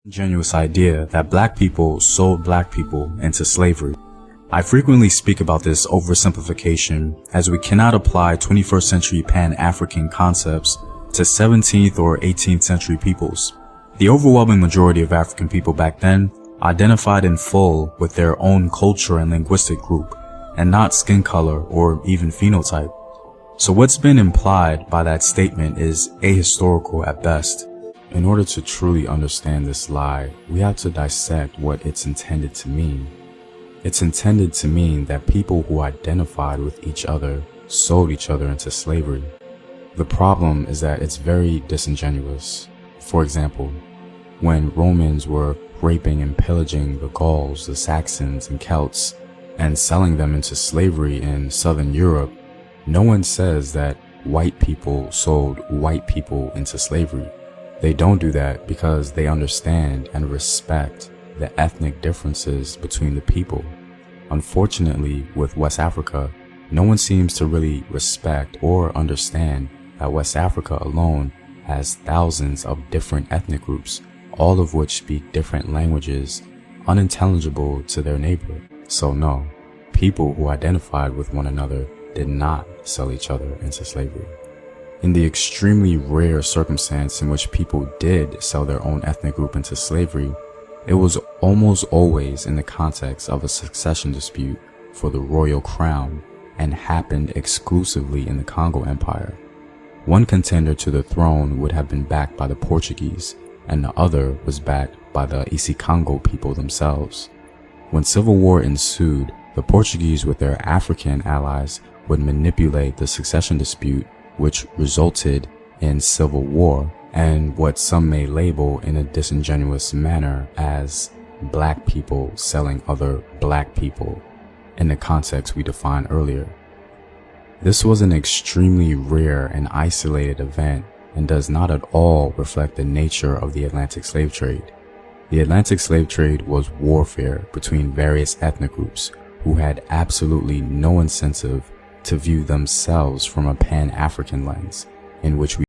Disingenuous idea that black people sold black people into slavery. I frequently speak about this oversimplification as we cannot apply 21st century Pan-African concepts to 17th or 18th century peoples. The overwhelming majority of African people back then identified in full with their own culture and linguistic group, and not skin color or even phenotype. So what's been implied by that statement is ahistorical at best. In order to truly understand this lie, we have to dissect what it's intended to mean. It's intended to mean that people who identified with each other sold each other into slavery. The problem is that it's very disingenuous. For example, when Romans were raping and pillaging the Gauls, the Saxons, and Celts, and selling them into slavery in southern Europe, no one says that white people sold white people into slavery. They don't do that because they understand and respect the ethnic differences between the people. Unfortunately, with West Africa, no one seems to really respect or understand that West Africa alone has thousands of different ethnic groups, all of which speak different languages, unintelligible to their neighbor. So no, people who identified with one another did not sell each other into slavery. In the extremely rare circumstance in which people did sell their own ethnic group into slavery, it was almost always in the context of a succession dispute for the royal crown and happened exclusively in the Congo Empire. One contender to the throne would have been backed by the Portuguese, and the other was backed by the Isikango people themselves. When civil war ensued, the Portuguese with their African allies would manipulate the succession dispute, which resulted in civil war and what some may label in a disingenuous manner as black people selling other black people in the context we defined earlier. This was an extremely rare and isolated event and does not at all reflect the nature of the Atlantic slave trade. The Atlantic slave trade was warfare between various ethnic groups who had absolutely no incentive to view themselves from a Pan-African lens, in which we